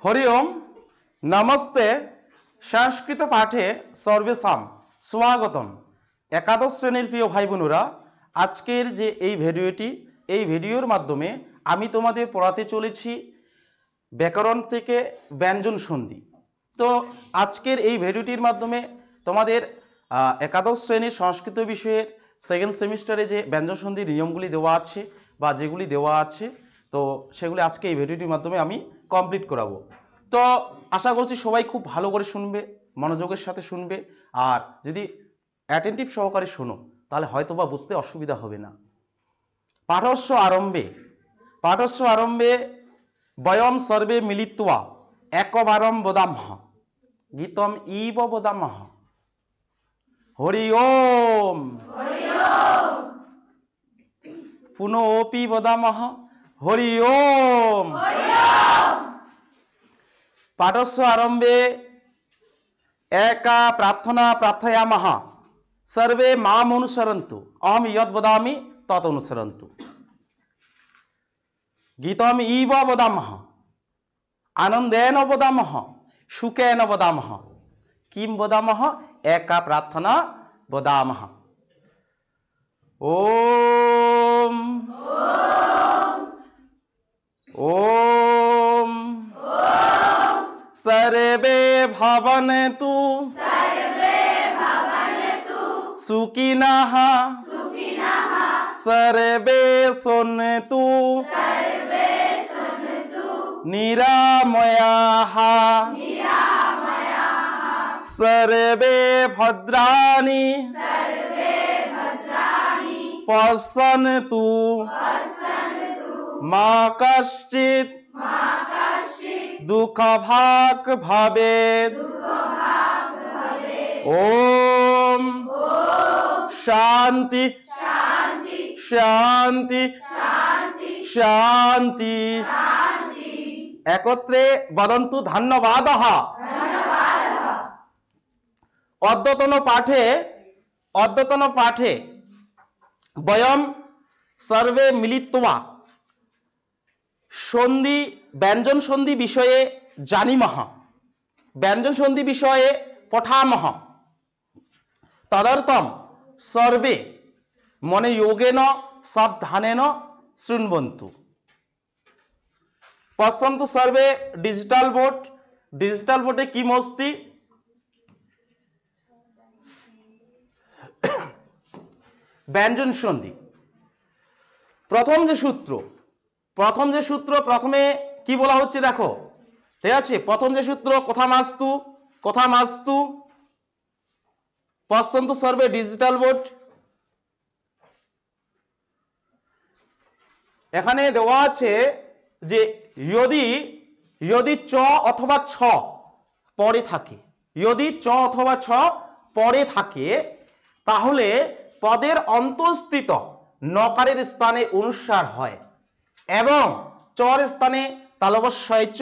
हरि ओम नमस्ते संस्कृत पाठे सर्वेषां स्वागतम। एकादश श्रेणीर प्रिय भाई बोनेरा आजकेर जे এই ভিডিওটি এই ভিডিওর মাধ্যমে আমি তোমাদের পড়াতে চলেছি ব্যাকরণ থেকে ব্যঞ্জন সন্ধি। তো আজকের এই ভিডিওটির মাধ্যমে তোমাদের একাদশ শ্রেণীর সংস্কৃত বিষয়ের সেকেন্ড সেমিস্টারে যে ব্যঞ্জন সন্ধির নিয়মগুলি দেওয়া আছে বা যেগুলি দেওয়া আছে তো সেগুলি আজকে এই ভিডিওটির মাধ্যমে আমি কমপ্লিট করাবো। তো আশা করছি সবাই খুব ভালো করে শুনবে, মনোযোগের সাথে শুনবে, আর যদি অ্যাটেন্টিভ সহকারে শোনো তাহলে হয়তোবা বুঝতে অসুবিধা হবে না। পাঠস্য আরম্ভে বয়ম সর্বে মিলিত্বা একবারম বদামহ গীতম ইব বদামহ। হরি ওম পুনঃপি বদামহ হরি ওম। पाठस्य आरम्भे एका प्रार्थना प्रार्थयामः सर्वे माम् अनुसरन्तु अहं यद् वदामि तत् अनुसरन्तु। गीतम् इव वदामः आनन्देन वदामः सुखेन वदामः किं वदामः एका प्रार्थना वदामः। ओम ओम सर्वे भवन्तु सुखिनः सर्वे सन्तु निरामयाः सर्वे भद्राणि पश्यन्तु मा कश्चित् दुःखभाग् भवेत्। ओम शांति शांति शांति। एकत्रे वदन्तु धन्यवादः। अद्यतन पाठे वयं सर्वे मिलित्वा सन्धि व्यंजन सन्धि विषये जानीमः, व्यंजन सन्धि विषये पठामः। तदर्थं सर्वे मने योगेन सावधानेन शृण्वन्तु। पश्यन्तु सर्वे डिजिटल बोर्डे किम् अस्ति व्यंजन सन्धि। प्रथम जे सूत्र प्रथमे কি বলা হচ্ছে দেখো, ঠিক আছে। প্রথম যে সূত্র কথামাস্তু পশ্যন্তু সর্বে ডিজিটাল বোর্ড। এখানে দেওয়া আছে যে যদি চ অথবা ছ পরে থাকে, যদি চ অথবা ছ পরে থাকে তাহলে পদের অন্তঃস্থিত নকারের স্থানে অনুস্বার হয় এবং চর স্থানে তালবস্যয় চ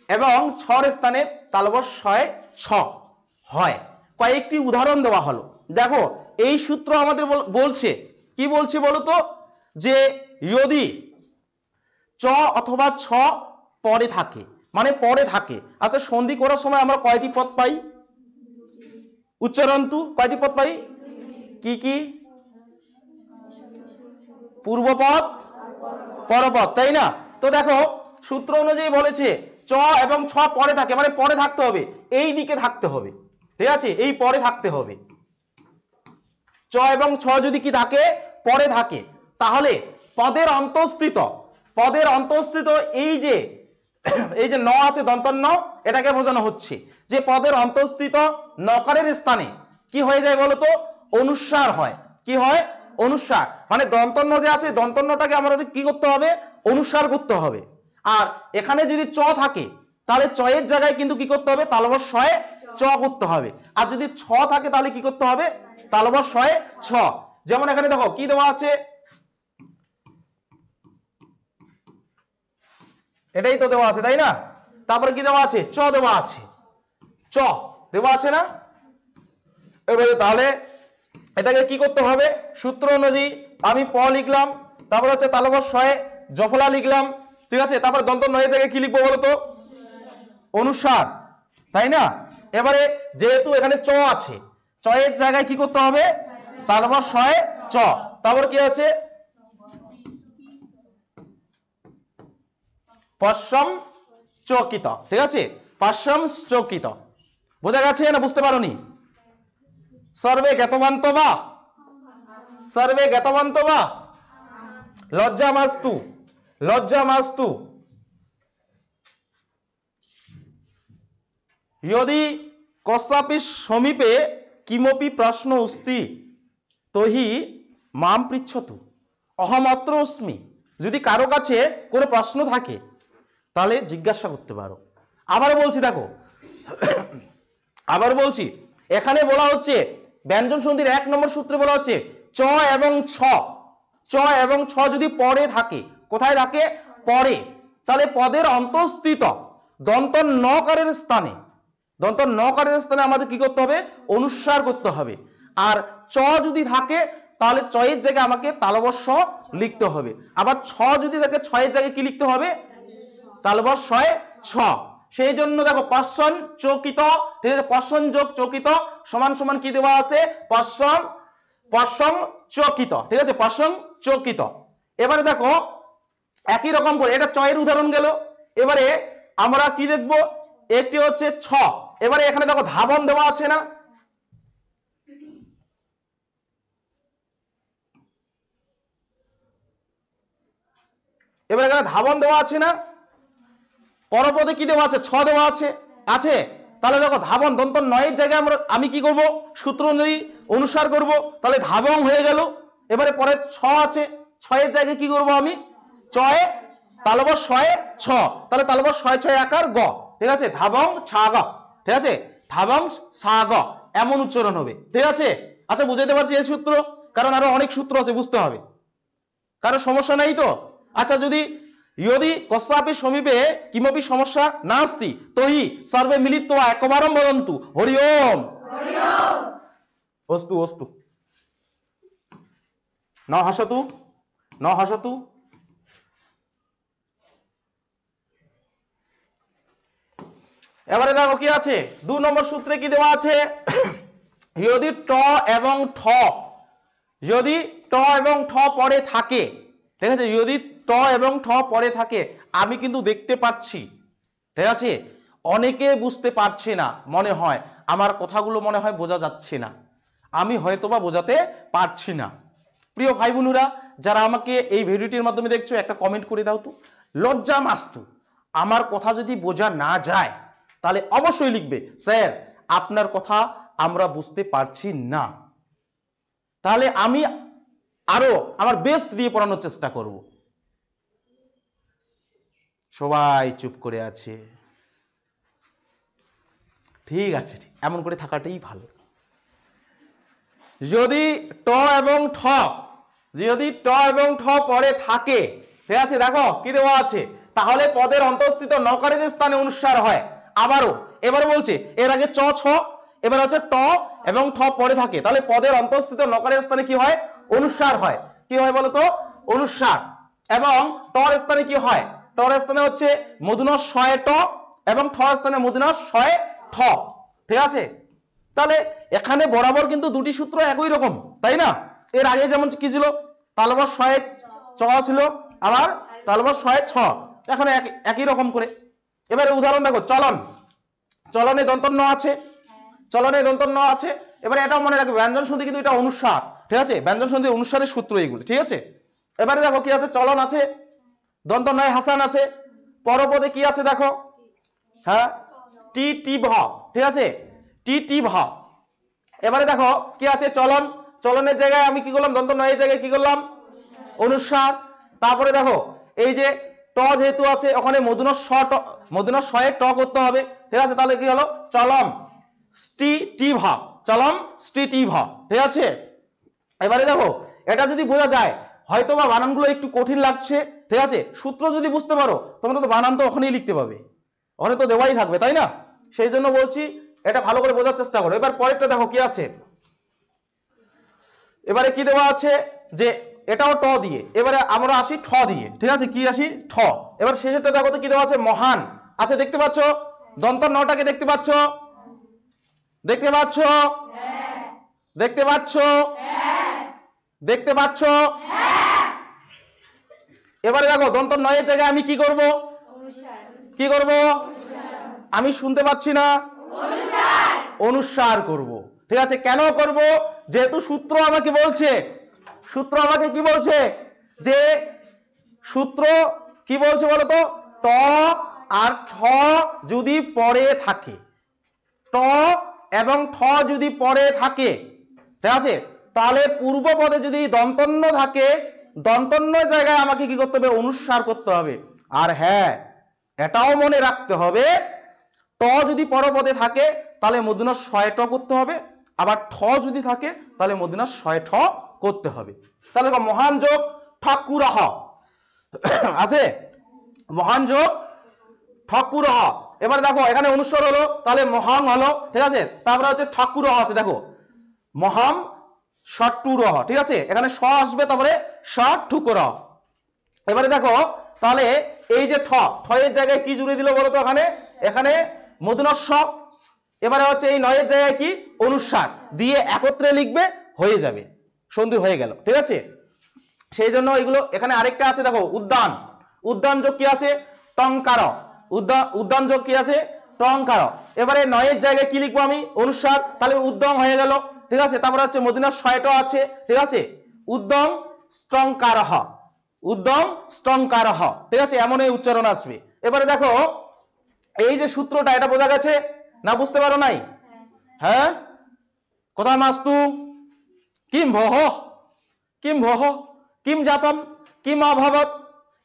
এবং ছর স্থানে তালবস্যয় ছ হয়। কয়েকটি উদাহরণ দেওয়া হলো। দেখো এই সূত্র আমাদের বলছে কি বলছে বলো তো, যে যদি চ অথবা ছ পরে থাকে মানে পরে থাকে। আচ্ছা সন্ধি করার সময় আমরা কয়টি পদ পাই? উচ্চারন্তু কয়টি পদ পাই? কি কি? পূর্বপদ পরপদ, তাই না? তো দেখো সূত্র অনুযায়ী বলেছে চ এবং ছ পরে থাকে মানে পরে থাকতে হবে, এই দিকে থাকতে হবে, ঠিক আছে, এই পরে থাকতে হবে। চ এবং ছ যদি কি থাকে পরে থাকে তাহলে পদের অন্তঃস্থিত এই যে ন আছে দন্তন্য, এটাকে বোঝানো হচ্ছে যে পদের অন্তঃস্থিত নকারের স্থানে কি হয়ে যায় বলতো? অনুস্বার হয়। কি হয়? অনুস্বার। মানে দন্তন্য যে আছে দন্তন্যটাকে আমাদের কি করতে হবে? অনুস্বার করতে হবে। আর এখানে যদি চ থাকে তাহলে চয়ের জায়গায় কিন্তু কি করতে হবে? তালবস্যয় চ করতে হবে। আর যদি ছ থাকে তাহলে কি করতে হবে? তালবস্যয় ছ। যেমন এখানে দেখো কি দেওয়া আছে, এটাই তো দেওয়া আছে তাই না? তারপরে কি দেওয়া আছে? চ দেওয়া আছে, চ দেওয়া আছে না? এবারে তাহলে এটাকে কি করতে হবে? সূত্র অনুযায়ী আমি প লিখলাম, তারপর হচ্ছে তালবস্যয় জফলা লিখলাম, ঠিক আছে। তারপর দন্ত নয়ের জায়গায় কি লিখবো বলতো? অনুসার, তাই না? এবারে যেহেতু এখানে চ আছে, চ এর জায়গায় কি করতে হবে? তালবশ শয়ে চ, তারপর কি আছে? পশ্চম চকিত, ঠিক আছে? পশ্চম চকিত, বোঝা গেছে না বুঝতে পারোনি? সর্বে জ্ঞাতবন্ত বা, সর্বে জ্ঞাতবন্ত বা, লজ্জা মাস্তু, লজ্জা মাস্তু। যদি কস্যাপি সমীপে কিমপি প্রশ্ন অস্তি তহি মাম পৃচ্ছতু অহমত্র অস্মি। যদি কারো কাছে কোনো প্রশ্ন থাকে তাহলে জিজ্ঞাসা করতে পারো। আবার বলছি দেখো, আবার বলছি, এখানে বলা হচ্ছে ব্যঞ্জন সন্ধির 1 নম্বর সূত্রে বলা হচ্ছে চ এবং ছ, চ এবং ছ যদি পরে থাকে, কোথায় থাকে? পরে, তাহলে পদের অন্তঃস্থিত দন্ত নকারের স্থানে, দন্ত নকারের স্থানে আমাদের কি করতে হবে? অনুস্বার করতে হবে। আর চ যদি থাকে তাহলে চ এর জায়গায় আমাকে তালবশ শ লিখতে হবে। আবার ছ যদি থাকে, ছ এর জায়গায় কি লিখতে হবে? তালবশ শয়ে ছ। সেই জন্য দেখো পশ্চন চকিত, ঠিক আছে? পশ্চন যোগ চকিত সমান সমান কি দেওয়া আছে? পশ্চম, পশ্চম চকিত, ঠিক আছে? পশ্চম চকিত। এবারে দেখো একই রকম করে, এটা চ এর উদাহরণ গেল। এবারে আমরা কি দেখব? একটি হচ্ছে ছ, এবারে এখানে দেখো ধাবন দেওয়া আছে না? এবারে এখানে ধাবন দেওয়া আছে না? পরপদে কি দেওয়া আছে? ছ দেওয়া আছে, আছে। তাহলে দেখো ধাবন দন্ত নয়ের জায়গায় আমি কি করব? সূত্র অনুযায়ী অনুসার করব, তাহলে ধাবং হয়ে গেল। এবারে পরে ছ আছে, ছয়ের জায়গায় কি করব আমি? চয়ে তালবশ শয়ে ছ, তাহলে তালবশ শয়ে ছয় আকার গ, ঠিক আছে? ধাবং ছা গ, ঠিক আছে? ধাবং সা গ, এমন উচ্চারণ হবে, ঠিক আছে? আচ্ছা বুঝাইতে পারছি এই সূত্র? কারণ আরো অনেক সূত্র আছে, বুঝতে হবে। কারো সমস্যা নাই তো? আচ্ছা যদি কস্যাপি সমীপে কিমপি সমস্যা নাস্তি তহি সর্বে মিলিত্বা একবারম বদন্তু হরি ওম। অস্তু অস্তু, ন হাসতু, ন হাসতু। এবারে দেখো কি আছে? 2 নম্বর সূত্রে কি দেওয়া আছে? যদি ট এবং ঠ, যদি ট এবং ঠ পরে থাকে, ঠিক আছে? যদি ট এবং ঠ পরে থাকে, আমি কিন্তু দেখতে পাচ্ছি, ঠিক আছে? অনেকে বুঝতে পারছে না, মনে হয় আমার কথাগুলো মনে হয় বোঝা যাচ্ছে না, আমি হয়তোবা বোঝাতে পারছি না। প্রিয় ভাই বোনেরা যারা আমাকে এই ভিডিওটির মাধ্যমে দেখছো, একটা কমেন্ট করে দাও তো, লজ্জা মাস্তু। আমার কথা যদি বোঝা না যায় তাহলে অবশ্যই লিখবে, স্যার আপনার কথা আমরা বুঝতে পারছি না। তাহলে আমি আরো আমার বেস্ট দিয়ে পড়ানোর চেষ্টা করব। সবাই চুপ করে আছে, ঠিক আছে, ঠিক এমন করে থাকাটাই ভালো। যদি ট এবং ঠ, যদি ট এবং ঠ পরে থাকে, ঠিক আছে? দেখো কি দেওয়া আছে? তাহলে পদের অন্তঃস্থিত নকারের স্থানে অনুস্বার হয়। আবারও এবারে বলছে, এর আগে চ ছ, এবার হচ্ছে ট এবং ঠ পরে থাকে, তাহলে পদের অন্তঃস্থিত নকারের স্থানে কি হয়? অনুস্বার হয়। কি হয় বলো তো? অনুস্বার। এবং টর স্থানে কি হয়? টর স্থানে হচ্ছে মূর্ধন্য শয়ে ট এবং ঠ স্থানে মূর্ধন্য শয়ে ঠ, ঠিক আছে? তাহলে এখানে বরাবর কিন্তু দুটি সূত্র একই রকম, তাই না? এর আগে যেমন কি ছিল? তালবশ শয়ে চ ছিল, আবার তালবশ শয়ে ছ, এখানে একই রকম করে। এবারে উদাহরণ দেখো, চলন, চলনে দন্ত ন আছে, চলনে দন্ত ন আছে। এবারে এটাও মনে রাখবে ব্যঞ্জন সন্ধি কিন্তু এটা অনুসার, ঠিক আছে? ব্যঞ্জন সন্ধির অনুসারের সূত্র এগুলো, ঠিক আছে? এবারে দেখো কি আছে? চলন আছে, দন্ত নয় হাসান আছে, পরপদে কি আছে দেখো? হ্যাঁ, টি টি ভ, ঠিক আছে? টি টি ভ। এবারে দেখো কি আছে? চলন, চলনের জায়গায় আমি কি করলাম? দন্ত নয়ের জায়গায় কি করলাম? অনুস্বার। তারপরে দেখো এই যে ট যেহেতু আছে, ওখানে মধুন স, মধুন শয়ে ট করতে হবে, ঠিক আছে? তাহলে কি হলো? চলম স্টি টি ভ, চলম স্টি টি ভ, ঠিক আছে? এবারে দেখো এটা যদি বোঝা যায়, হয়তো বা বানানগুলো একটু কঠিন লাগছে, ঠিক আছে? সূত্র যদি বুঝতে পারো তোমরা তো বানান তো ওখানেই লিখতে পাবে, ওখানে তো দেওয়াই থাকবে, তাই না? সেই জন্য বলছি এটা ভালো করে বোঝার চেষ্টা করো। এবার পরেরটা দেখো কি আছে? এবারে কি দেওয়া আছে? যে এটাও ট দিয়ে, এবারে আমরা আসি ঠ দিয়ে, ঠিক আছে? কি আসি? ঠ। এবার শেষেরটা দেখো তো কি দেওয়া আছে? মহান আছে, দেখতে পাচ্ছ? দন্ত নটাকে দেখতে পাচ্ছ? দেখতে পাচ্ছ? দেখতে পাচ্ছ? দেখতে পাচ্ছ? এবারে দেখো দন্ত নয়ের জায়গায় আমি কি করব? কি করব? আমি শুনতে পাচ্ছি না, অনুসার করব। ঠিক আছে, কেন করব? যেহেতু সূত্র আমাকে বলছে, সূত্র আমাকে কি বলছে, যে সূত্র কি বলছে বলতো, ট আর ঠ যদি পরে থাকে, ট এবং ঠ যদি পরে থাকে, ঠিক আছে, তাহলে পূর্ব পদে যদি দন্তন্য থাকে, দন্তন্য জায়গায় আমাকে কি করতে হবে? অনুসার করতে হবে। আর হ্যাঁ, এটাও মনে রাখতে হবে, ট যদি পরপদে থাকে তাহলে মূর্ধন্য ষয় ট করতে হবে, আবার ঠ যদি থাকে তাহলে মূর্ধন্য ষয় ঠ করতে হবে। তাহলে দেখো মহান যোগ ঠাকুরহ আছে, মহান যোগ ঠাকুরহ। এবার দেখো এখানে অনুস্বর হলো, তাহলে মহাং হলো, ঠিক আছে, তারপরে হচ্ছে ঠাকুরহ আছে, দেখো মহাম ষট্টুরহ, ঠিক আছে, এখানে স আসবে, তারপরে ষট্টুকুরহ। এবারে দেখো তাহলে এই যে ঠ, ঠ এর জায়গায় কি জুড়ে দিল বলতো, এখানে এখানে মূর্ধন্য ষ, এবারে হচ্ছে এই নয়ের জায়গায় কি অনুসার দিয়ে একত্রে লিখবে, হয়ে যাবে, সন্ধি হয়ে গেল। ঠিক আছে, সেই জন্য এগুলো এখানে আরেকটা আছে, দেখো উদ্যান, উদ্যান যোগ কি আছে? টঙ্কার। উদ্যান যোগ কি আছে? টঙ্কার। এবারে নয়ের জায়গায় কি লিখবো আমি? অনুসার, তাহলে উদ্যম হয়ে গেল। ঠিক আছে, তারপরে হচ্ছে মদিনা ছয়টা আছে, ঠিক আছে, উদ্যম স্টঙ্কারহ, উদ্যম স্টঙ্কারহ, ঠিক আছে, এমন এই উচ্চারণ আসবে। এবারে দেখো এই যে সূত্রটা, এটা বোঝা গেছে না? বুঝতে পারো নাই? হ্যাঁ, কোথায় মাস্তু? কিম ভহ, কিম ভহ, কিম জাতম, কিম অভবত,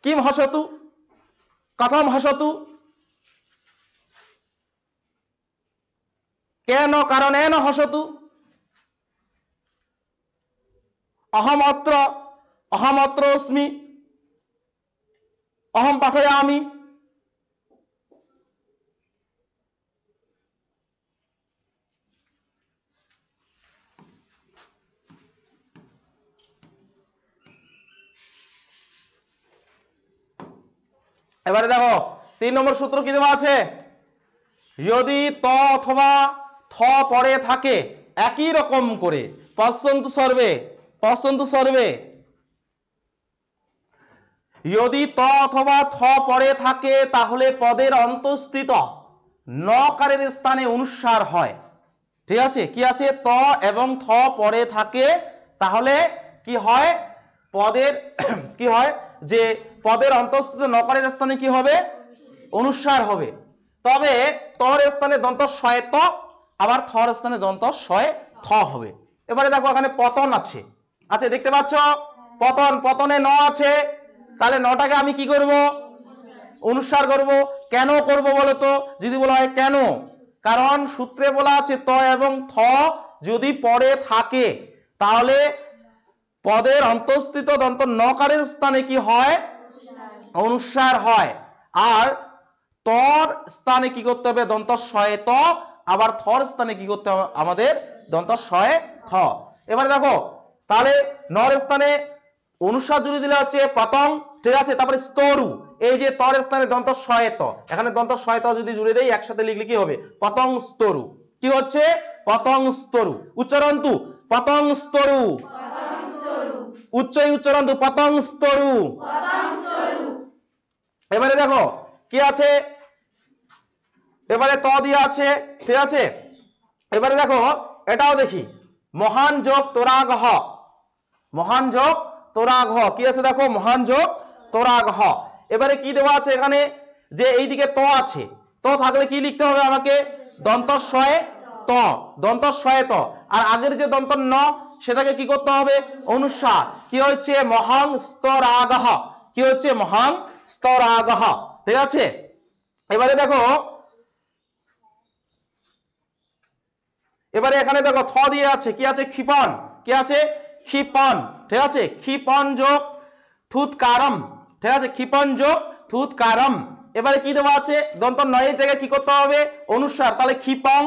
কিম হসতু, কথম হসতু, কেন কারণেন হসতু, অহমত্র, অহমত্র অস্মি, অহম পাঠয়ামি। এবারে দেখো 3 নম্বর সূত্র কি দেওয়া আছে? যদি ত অথবা থ পরে থাকে একই রকম করে, পশ্চন্তু সর্বে, পশ্চন্তু সর্বে, যদি ত অথবা থ পরে থাকে তাহলে পদের অন্তঃস্থিত নকারের স্থানে অনুসার হয়। ঠিক আছে, কি আছে? ত এবং থ পরে থাকে, তাহলে কি হয়? পদের কি হয়? যে পদের অন্তঃস্থিত নকারের স্থানে কি হবে? অনুসার হবে। তবে তর স্থানে দন্ত শয় ত, আবার থর স্থানে দন্ত শয় থ হবে। এবারে দেখো এখানে পতন আছে, আছে দেখতে পাচ্ছ? পতন, পতনে ন আছে, তাহলে নটাকে আমি কি করব? অনুসার করব। কেন করব বলতো? যদি বলা হয় কেন, কারণ সূত্রে বলা আছে ত এবং থ যদি পরে থাকে তাহলে পদের অন্তঃস্থিত দন্ত নকারের স্থানে কি হয়? অনুসার হয়। আর তর স্থানে কি করতে হবে? দন্ত শয়ে ত, আবার থর স্থানে কি করতে হবে আমাদের? দন্ত শয়ে থ। এবারে দেখো তাহলে নর স্থানে অনুসার জুড়ে দিলে হচ্ছে পতং, ঠিক আছে, তারপরে স্তরু, এই যে তর স্থানে দন্ত শয়ে ত, এখানে দন্ত শয়ে ত যদি জুড়ে দেই একসাথে লিখলে কি হবে? পতং স্তরু। কি হচ্ছে? পতং স্তরু। উচ্চারণতু পতং স্তরু, উচ্চই উচ্চারণতু পতং স্তরু। এবারে দেখো কি আছে? এবারে ত দিয়ে আছে, ঠিক আছে, এবারে দেখো এটাও দেখি, মহান যোগ তোরাগহ, মহান যোগ তোরাগহ, কি আছে দেখো? মহান যোগ তোরাগহ। এবারে কি দেওয়া আছে এখানে? যে এইদিকে ত আছে, ত থাকলে কি লিখতে হবে আমাকে? দন্তস্বয়ে ত, দন্তস্বয়ে ত। আর আগের যে দন্ত ন সেটাকে কি করতে হবে? অনুসার। কি হচ্ছে? মহাং স্তরাগহ, কি হচ্ছে? মহাং স্তরাগহ, ঠিক আছে। এবারে দেখো, এবারে এখানে দেখো থ দিয়ে আছে, কি আছে? ক্ষিপন, কি আছে? ক্ষিপন, ঠিক আছে, ক্ষিপন যোগ থুতকারম, ঠিক আছে, ক্ষিপন যোগ থুতকারম। এবারে কি দেওয়া আছে? দন্ত নয়ের জায়গায় কি করতে হবে? অনুসার, তাহলে ক্ষিপং,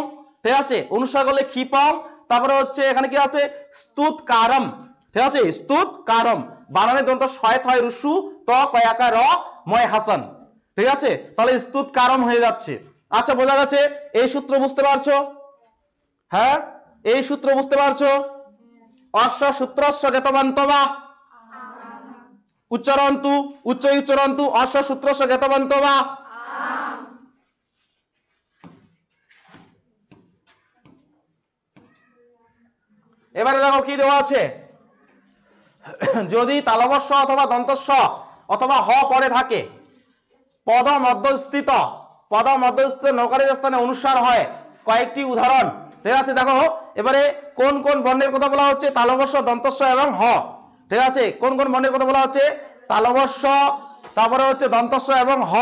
ঠিক আছে, অনুসার করলে ক্ষিপং। তারপরে হচ্ছে এখানে কি আছে? স্তুতকারম, ঠিক আছে, স্তুতকারম। বানানে দন্ত শয় থয় রুসু ত কয়াকার র ময় হাসান, ঠিক আছে, তাহলে স্তুতকারম হয়ে যাচ্ছে। আচ্ছা বোঝা গেছে, এই সূত্র বুঝতে পারছো? হ্যাঁ, এই সূত্র বুঝতে পারছো? অশ্ব সূত্রস্য জ্ঞাতবান্তবা, উচ্চারন্তু উচ্চরন্তু অশ্ব সূত্রস্য জ্ঞাতবান্তবা। এবারে দেখো কি দেওয়া আছে, যদি তালবস্য অথবা দন্তস্য অথবা হ পরে থাকে, পদ মধ্যস্থিত নকারের স্থানে অনুসার হয়। কয়েকটি উদাহরণ, ঠিক আছে? দেখো এবারে কোন কোন বর্ণের কথা বলা হচ্ছে, তালবস্য, দন্তস্য এবং হ, ঠিক আছে? কোন কোন বর্ণের কথা বলা হচ্ছে, তালবস্য, তারপরে হচ্ছে দন্তস্য এবং হ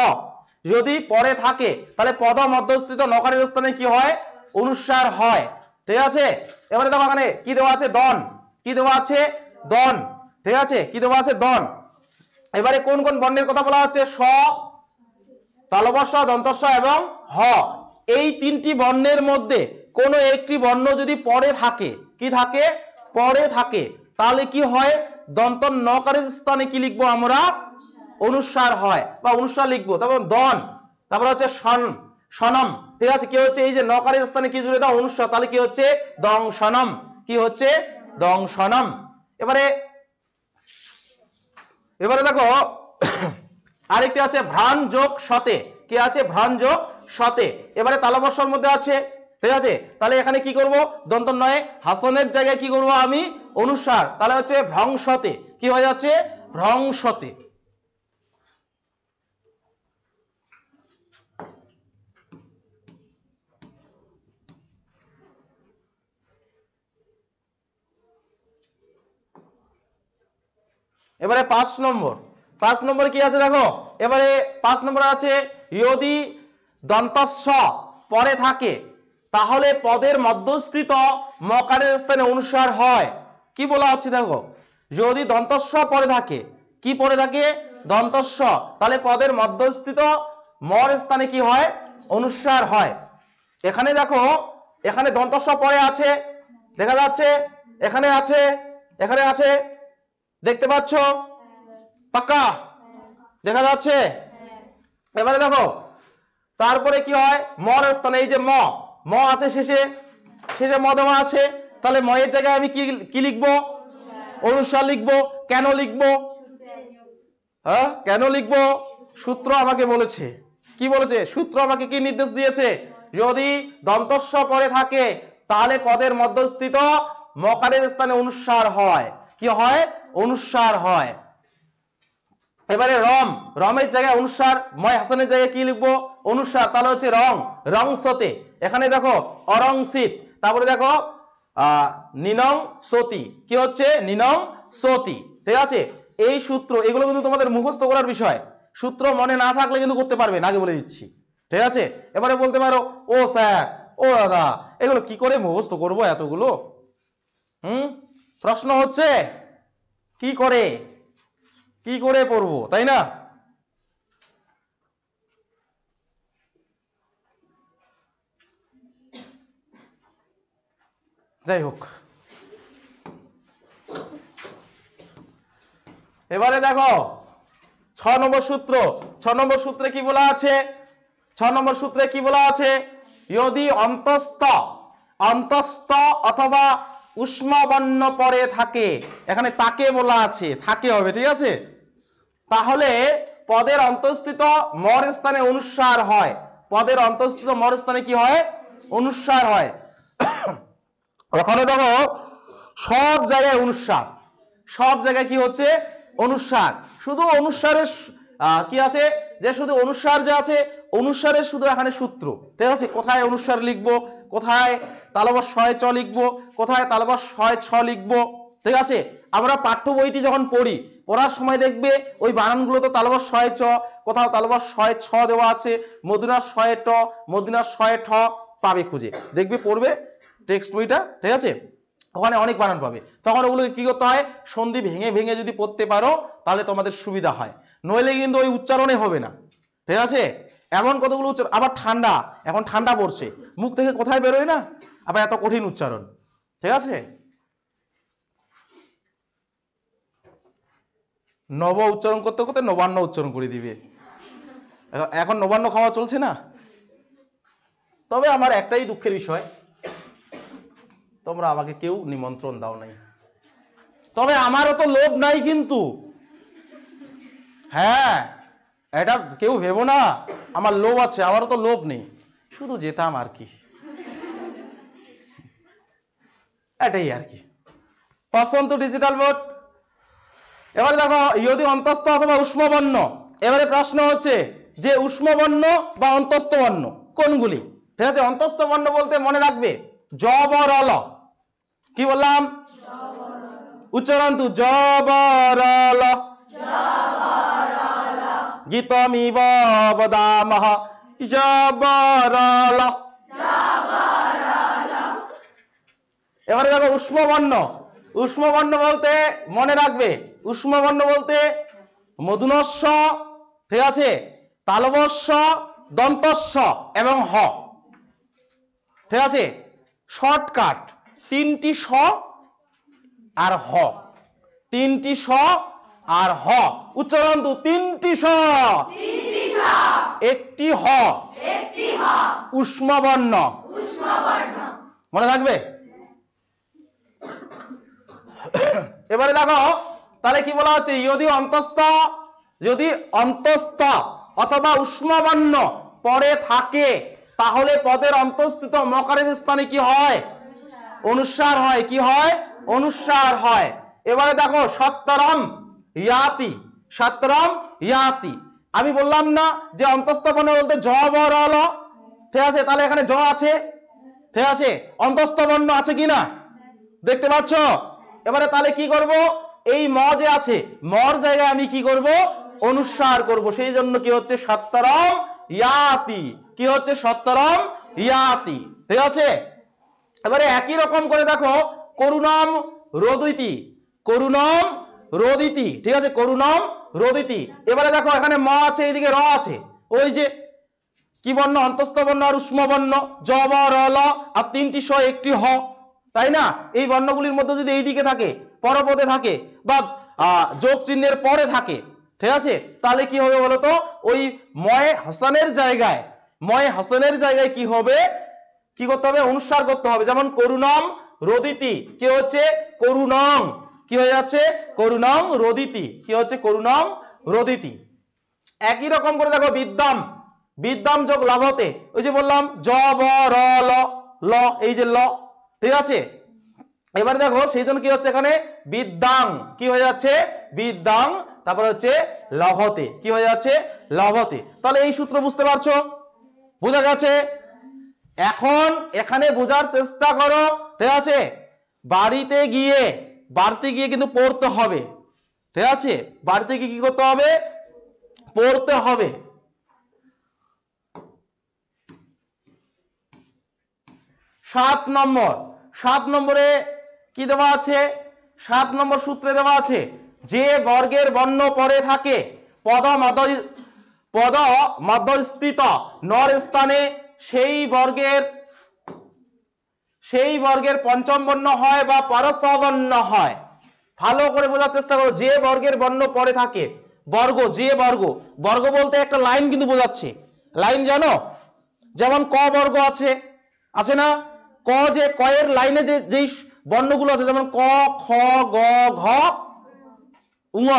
যদি পরে থাকে তাহলে পদ মধ্যস্থিত নকারের স্থানে কি হয়, অনুসার হয়, ঠিক আছে? এবারে দেখো এখানে কি দেওয়া আছে, দন, কি দেওয়া আছে, দন, ঠিক আছে? কি দেওয়া আছে, দন। এবারে কোন কোন বর্ণের কথা বলা হচ্ছে, স, তালবস্য, দন্তস্য এবং হ। এই তিনটি বর্ণের মধ্যে কোন একটি বর্ণ যদি পরে থাকে, কি থাকে, পরে থাকে, তাহলে কি হয়, দন্ত নকারের স্থানে কি লিখবো আমরা, অনুসার হয় বা অনুসার লিখবো। তারপর দন, তারপর হচ্ছে সন, সনম, ঠিক আছে? কি হচ্ছে, এই যে নকারের স্থানে কি জুড়ে দাও, অনুসার, তাহলে কি হচ্ছে, দংশনম, কি হচ্ছে, দংশনম। এবারে এবারে দেখো আরেকটি আছে ভ্রাণ যোগ সতে, কি আছে, ভ্রাণ যোগ সতে। এবারে তালবস্যর মধ্যে আছে, ঠিক আছে? তাহলে এখানে কি করব, দন্ত নয় হাসনের জায়গায় কি করব আমি, অনুসার, তাহলে হচ্ছে ভ্রংশতে, কি হয়ে যাচ্ছে, ভ্রংশতে। এবারে 5 নম্বর কি আছে দেখো, এবারে 5 নম্বরে আছে যদি দন্তস্য পরে থাকে তাহলে পদের মধ্যস্থিত মকারের স্থানে অনুসার হয়। কি বলা হচ্ছে দেখো, যদি দন্তস্য পরে থাকে, কি পরে থাকে, দন্তস্য, তাহলে পদের মধ্যস্থিত মর স্থানে কি হয়, অনুসার হয়। এখানে দেখো, এখানে দন্তস্য পরে আছে, দেখা যাচ্ছে, এখানে আছে, এখানে আছে, দেখতে পাচ্ছ, পাক্কা দেখা যাচ্ছে? এবারে দেখো তারপরে কি হয়, মর স্থানে এই যে ম আছে শেষে, শেষে ম দেওয়া আছে, তাহলে ময়ের জায়গায় আমি কি কি লিখবো, অনুসার লিখবো। কেন লিখবো, হ্যাঁ কেন লিখবো, সূত্র আমাকে বলেছে, কি বলেছে, সূত্র আমাকে কি নির্দেশ দিয়েছে, যদি দন্তস্য পরে থাকে তাহলে পদের মধ্যস্থিত মকারের স্থানে অনুসার হয়, কি হয়, অনুসার হয়। এবারে রম, রমের জায়গায় অনুসার, ময় হাসানের জায়গায় কি লিখবো, অনুসার, তাহলে হচ্ছে রং, রংসতে। এখানে দেখো অরংসিত, তারপরে দেখো নিনং সতি, কি হচ্ছে, নিনং সতি, ঠিক আছে? এই সূত্র এগুলো কিন্তু তোমাদের মুখস্থ করার বিষয়, সূত্র মনে না থাকলে কিন্তু করতে পারবে না, আগে বলে দিচ্ছি, ঠিক আছে? এবারে বলতে পারো, ও স্যার, ও দাদা, এগুলো কি করে মুখস্থ করবো এতগুলো, প্রশ্ন হচ্ছে কি করে, কি করে পড়বো, তাই না? যাই হোক, এবারে দেখো 6 নম্বর সূত্র, 6 নম্বর সূত্রে কি বলা আছে, 6 নম্বর সূত্রে কি বলা আছে, যদি অন্তস্থ, অন্তস্থ অথবা উষ্মবর্ণ পরে থাকে, এখানে তাকে বলা আছে, থাকে হবে, ঠিক আছে? তাহলে পদের অন্তঃস্থিত মর স্থানে অনুসার হয়, পদের অন্তঃস্থিত মর স্থানে কি হয়, অনুসার হয়। ওখানে দেখো সব জায়গায় অনুসার, সব জায়গায় কি হচ্ছে, অনুসার, শুধু অনুসারের কি আছে, যে শুধু অনুসার যে আছে, অনুসারের শুধু এখানে সূত্র, ঠিক আছে? কোথায় অনুসার লিখবো, কোথায় তালবস্য হয় চ লিখবো, কোথায় তালবস্য হয় ছ লিখবো, ঠিক আছে? আমরা পাঠ্য বইটি যখন পড়ি, পড়ার সময় দেখবে ওই বানানগুলো তো তালবস্য হয় চ, কোথাও তালবস্য হয় ছ দেওয়া আছে, মদিনার শয়ে ট, মদিনার শয়ে ঠ পাবে খুঁজে, দেখবে পড়বে টেক্সট বইটা, ঠিক আছে? ওখানে অনেক বানান পাবে, তখন ওগুলোকে কি করতে হয়, সন্ধি ভেঙে ভেঙে যদি পড়তে পারো তাহলে তোমাদের সুবিধা হয়, নইলে কিন্তু ওই উচ্চারণে হবে না, ঠিক আছে? এমন কতগুলো উচ্চারণ, আবার ঠান্ডা, এখন ঠান্ডা পড়ছে, মুখ থেকে কোথায় বেরোয় না, আবার এত কঠিন উচ্চারণ, ঠিক আছে? নব উচ্চারণ করতে করতে নবান্ন উচ্চারণ করে দিবে, এখন নবান্ন খাওয়া চলছে না, তবে আমার একটাই দুঃখের বিষয়, তোমরা আমাকে কেউ নিমন্ত্রণ দাও নাই। তবে আমারও তো লোভ নাই কিন্তু, হ্যাঁ এটা কেউ ভেবো না আমার লোভ আছে, আমারও তো লোভ নেই, শুধু যেতাম আর কি, এটাই আর কি। পছন্দ ডিজিটাল বোর্ড। এবারে দেখো ইয়োদি অন্তস্থ অথবা উষ্মবর্ণ। এবারে প্রশ্ন হচ্ছে যে উষ্মবর্ণ বা অন্তস্থ বর্ণ কোনগুলি? ঠিক আছে, অন্তস্থ বর্ণ বলতে মনে রাখবে জ ব র ল। কি বললাম? উচ্চারণ তু জ ব র ল। গীতমিব বদামহ জ ব র ল। এবারে দেখো উষ্মবর্ণ। উষ্মবর্ণ বলতে মনে রাখবে, উষ্মবর্ণ বলতে মূর্ধন্যস্ব, ঠিক আছে, তালবস্য, দন্তস্ব এবং হ। ঠিক আছে, শর্টকাট তিনটি স আর হ, তিনটি স আর হ। উচ্চারণ তো তিনটি স একটি হ, উষ্মবর্ণ। মনে থাকবে? এবারে দেখো তাহলে কি বলা হচ্ছে, যদি অন্তস্থ অথবা উষ্মবর্ণ পরে থাকে তাহলে পদের অন্তঃস্থিত মকারের স্থানে কি হয়? অনুস্বার হয়। কি হয়? অনুস্বার হয়। এবারে দেখো সত্তরম ইয়াতি, সত্তরম ইয়াতি। আমি বললাম না যে অন্তঃস্থ বর্ণ বলতে জ ব র ল, ঠিক আছে, তাহলে এখানে জ আছে, ঠিক আছে, অন্তঃস্থ বর্ণ আছে কিনা দেখতে পাচ্ছ? এবারে তাহলে কি করব, এই ম যে আছে মর জায়গায় আমি কি করব? অনুস্বার করব। সেই জন্য কি হচ্ছে সত্তরম ইয়াতি। কি হচ্ছে? সত্তরম ইয়াতি। ঠিক আছে, এবারে একই রকম করে দেখো করুণম রোদিতি, করুণম রোদিতি। ঠিক আছে, করুণম রোদিতি। এবারে দেখো এখানে ম আছে, এইদিকে র আছে, ওই যে কি বর্ণ? অন্তস্থ বর্ণ আর উষ্ম বর্ণ, জ ব র ল আর তিনটি স একটি হ, তাই না? এই বর্ণগুলির মধ্যে যদি এই দিকে থাকে, পরপদে থাকে বা যোগ চিহ্নের পরে থাকে, ঠিক আছে, তাহলে কি হবে বলতো? ওই ময় হাসানের জায়গায়, ময় হাসানের জায়গায় কি হবে? কি করতে হবে? অনুস্বার করতে হবে। যেমন করুণম রোদিতি, কি হচ্ছে? করুণং, কি হয়ে যাচ্ছে? করুণং রোদিতি। কি হচ্ছে? করুণং রোদিতি। একই রকম করে দেখো বিদ্যাম, বিদ্যাম যোগ লভতে, ওই যে বললাম জ ব র ল, ল এই যে ল, ঠিক আছে। এবারে দেখো সেই জন্য কি হচ্ছে এখানে? বিদ্যাং, কি হয়ে যাচ্ছে? বিদ্যাং, তারপরে হচ্ছে লভতে, কি হয়ে যাচ্ছে? লভতে। তাহলে এই সূত্র বুঝতে পারছো? বোঝা গেছে? এখন এখানে বোঝার চেষ্টা করো, ঠিক আছে, বাড়িতে গিয়ে কিন্তু পড়তে হবে, ঠিক আছে, বাড়িতে গিয়ে কি করতে হবে? পড়তে হবে। 7 নম্বর, 7 নম্বরে কি দেওয়া আছে? 7 নম্বর সূত্রে দেওয়া আছে যে বর্গের বর্ণ পরে থাকে পদ মধ্যস্থিত নর স্থানে সেই বর্গের পঞ্চম বর্ণ হয় বা পরস্ববর্ণ হয়। ভালো করে বোঝার চেষ্টা করো, যে বর্গের বর্ণ পরে থাকে, বর্গ, যে বর্গ, বর্গ বলতে একটা লাইন কিন্তু বোঝাচ্ছে, লাইন জানো? যেমন ক বর্গ আছে, আছে না? ক যে কয়ের লাইনে যে যেই বর্ণগুলো আছে, যেমন ক খ গ ঘ উঙ,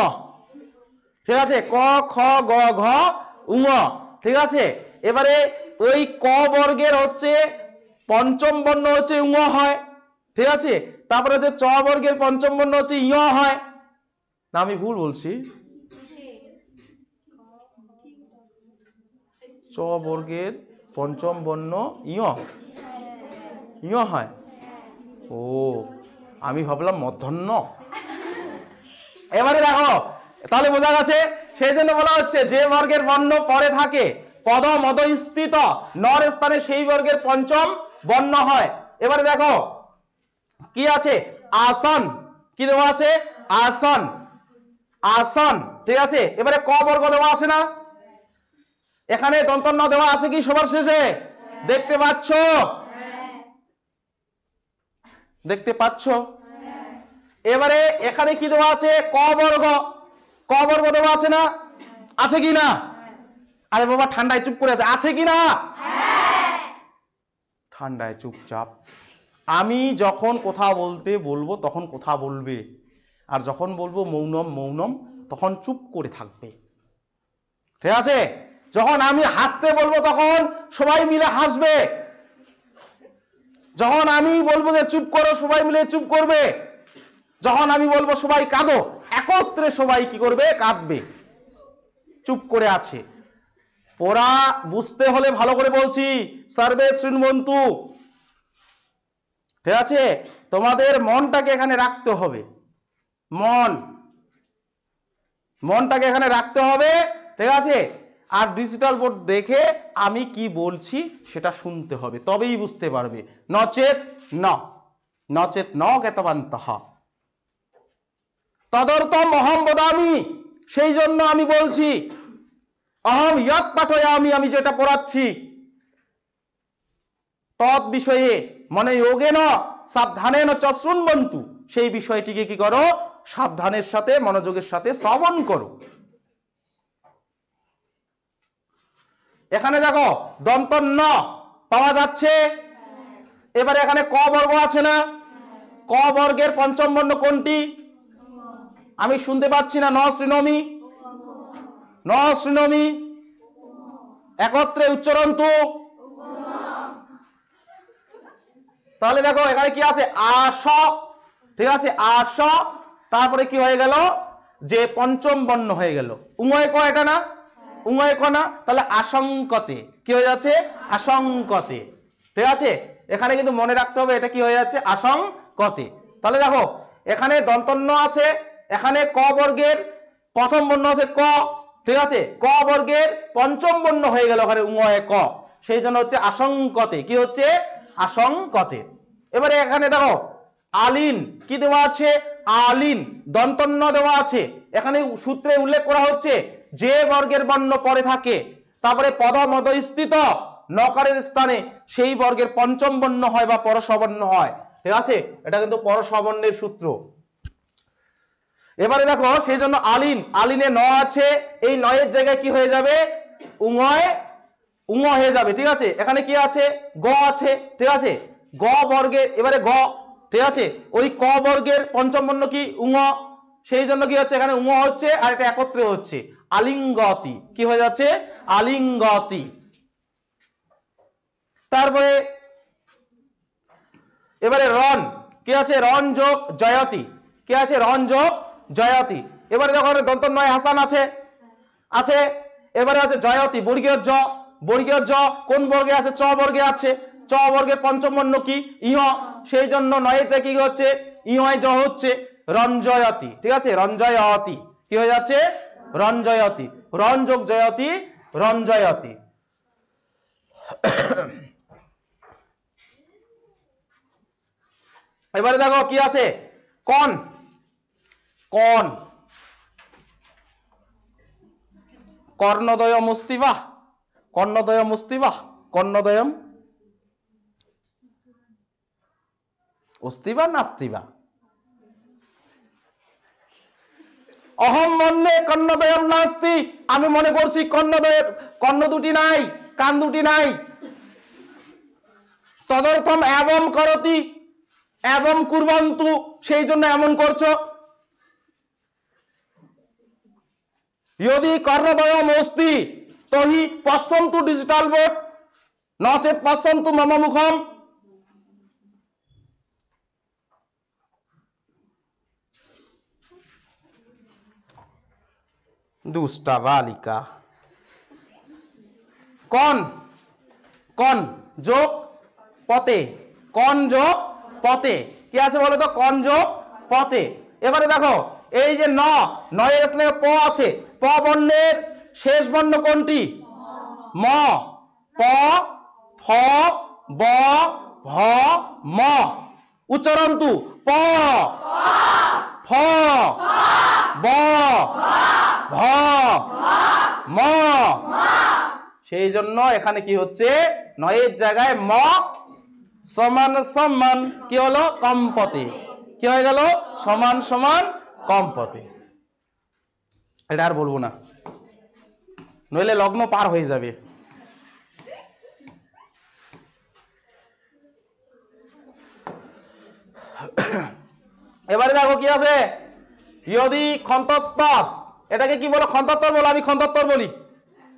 ঠিক আছে, ক খ গ ঘ উঙ, ঠিক আছে। এবারে ওই ক বর্গের হচ্ছে পঞ্চম বর্ণ হচ্ছে উঙ হয়, ঠিক আছে। তারপরে হচ্ছে চ বর্গের পঞ্চম বর্ণ হচ্ছে ইয় হয় না? আমি ভুল বলছি? চ বর্গের পঞ্চম বর্ণ ইয়, ইয় হয়। ও, আমি ভাবলাম মধ্যাহ্ন। এবারে দেখো তাহলে বোঝা গেছে, সেই জন্য বলা হচ্ছে যে বর্গের বর্ণ পরে থাকে পদ মধ্যস্থিত নর স্থানে সেই বর্গের পঞ্চম বর্ণ হয়। এবারে দেখো কি আছে? আসন, কি দেওয়া আছে? আসন, আসন, ঠিক আছে। এবারে ক বর্গ দেওয়া আছে না? এখানে দন্তন্য দেওয়া আছে কি সবার শেষে? দেখতে পাচ্ছ? দেখতে পাচ্ছ? এবারে এখানে কি দেওয়া আছে? ক বর্গ, ক বর্গ দেওয়া আছে না? আছে কি না? আরে বাবা ঠান্ডায় চুপ করে আছে কি না? ঠান্ডায় চুপচাপ। আমি যখন কথা বলতে বলবো তখন কথা বলবে, আর যখন বলবো মৌনম মৌনম তখন চুপ করে থাকবে। ঠিক আছে? যখন আমি হাসতে বলবো তখন সবাই মিলে হাসবে, যখন আমি বলবো যে চুপ করো সবাই মিলে চুপ করবে, যখন আমি বলবো সবাই কাঁদো একত্রে সবাই কি করবে? কাঁদবে। চুপ করে আছে। পড়া বুঝতে হলে ভালো করে বলছি, সার্বে শৃণবন্তু। ঠিক আছে? তোমাদের মনটাকে এখানে রাখতে হবে, মনটাকে এখানে রাখতে হবে। ঠিক আছে? আর ডিজিটাল বোর্ড দেখে আমি কি বলছি সেটা শুনতে হবে, তবেই বুঝতে পারবে। নচেত ন জ্ঞাতবান্তঃ তদর্থম অহম বদামি। সেই জন্য আমি বলছি অহম ইয়ৎ পাঠয়ামি, আমি যেটা পড়াচ্ছি তৎ বিষয়ে মনে যোগেন সাবধানেন চ শৃণবন্তু, সেই বিষয়টিকে কি করো? সাবধানের সাথে মনোযোগের সাথে শ্রবণ করো। এখানে দেখো দন্ত ন পাওয়া যাচ্ছে। এবারে এখানে ক বর্গ আছে না? ক বর্গের পঞ্চম বর্ণ কোনটি? আমি শুনতে পাচ্ছি না। ন শৃণোমি একত্রে উচ্চারণ তু। তাহলে দেখো এখানে কি আছে? আস। ঠিক আছে? আস, তারপরে কি হয়ে গেল? যে পঞ্চম বর্ণ হয়ে গেল উঙয় ক, এটা না? উঙয় ক না? তাহলে আশঙ্কতে কি হয়ে যাচ্ছে? আশঙ্কতে। ঠিক আছে? এখানে কিন্তু মনে রাখতে হবে এটা কি হয়ে যাচ্ছে? আশঙ্কতে। তাহলে দেখো এখানে দন্তন্য আছে, এখানে ক বর্গের প্রথম বর্ণ আছে ক। ঠিক আছে? ক বর্গের পঞ্চম বর্ণ হয়ে গেল ওখানে উঙয় ক, সেই জন্য হচ্ছে আশঙ্কতে। কি হচ্ছে? আশঙ্কতে। এবারে এখানে দেখো আলিন কি দেওয়া আছে? আলিন দন্তন্য দেওয়া আছে। এখানে সূত্রে উল্লেখ করা হচ্ছে যে বর্গের বর্ণ পরে থাকে তারপরে পদমদস্থিত নকারের স্থানে সেই বর্গের পঞ্চম বর্ণ হয় বা পরসবর্ণ হয়। ঠিক আছে? এটা কিন্তু পরসবর্ণের সূত্র। এবারে দেখো সেই জন্য আলিনে ন আছে, এই নয়ের জায়গায় কি হয়ে যাবে? উঙ হয়ে যাবে। ঠিক আছে? এখানে কি আছে? গ আছে। ঠিক আছে? গ বর্গের এবারে গ। ঠিক আছে? ওই ক বর্গের পঞ্চম বর্ণ কি? উঙ, সেই জন্য কি হচ্ছে? এখানে উঙ হচ্ছে আর এটা একত্রে হচ্ছে আলিঙ্গতি। কি হয়ে যাচ্ছে? আলিঙ্গতি। তারপরে এবারে রন কি আছে? রন যোগ জয়তি। কি আছে? রন যোগ জয়তি। এবারে দেখো দন্ত নয় হাসান আছে আছে। এবারে আছে জয়তি বর্গীয় জ। বর্গীয় জ কোন বর্গে আছে? চ বর্গে আছে। চ বর্গের পঞ্চম বর্ণ কি? ইহ, সেই জন্য নয়ের যে কি হচ্ছে? ইহয় জ হচ্ছে রঞ্জয়তি। ঠিক আছে? রঞ্জয়তি কি হয়ে যাচ্ছে? রঞ্জয়তি। রন যোগ জয়তি রঞ্জয়তি। এবারে দেখো কি আছে? কন কন কর্ণদয় মুস্তিবাহ, কর্ণদয় মুস্তিবাহ, কর্ণদয়ম অস্তিবা নাস্তিবা। অহম মন্যে কর্ণদয়ম নাস্তি, আমি মনে করছি কর্ণদয়ের কর্ণ দুটি নাই, কান দুটি নাই। তদর্থম এবং করতি এবং কুর্বন্তু, সেই জন্য এমন করছো। যদি কর্ণদয়ম অস্তি তহি পশ্যন্তু ডিজিটাল বোর্ড নচেত পশ্যন্তু মম মুখম। দুষ্টা বালিকা। কন কন যোগ পতে, কন যোগ পতে। কি আছে বলো তো? কন যোগ পতে। এবারে দেখো এই যে নয়ের স্থানে প আছে, প বর্ণের শেষ বর্ণ কোনটি? ম। প ফ ব ভ ম উচ্চারন্তু প ফ ব ভ ম। সেই জন্য এখানে কি হচ্ছে? নয়ের জায়গায় ম সমান সমান কি হলো? কম্পতে। কি হয়ে গেল? সমান সমান কম্পতে। এটা আর বলবো না, নইলে লগ্ন পার হয়ে যাবে। এবারে দেখো কি আছে, যদি খন্তত্তর, এটাকে কি বলো? খন্তত্তর বলো, আমি খন্তত্তর বলি,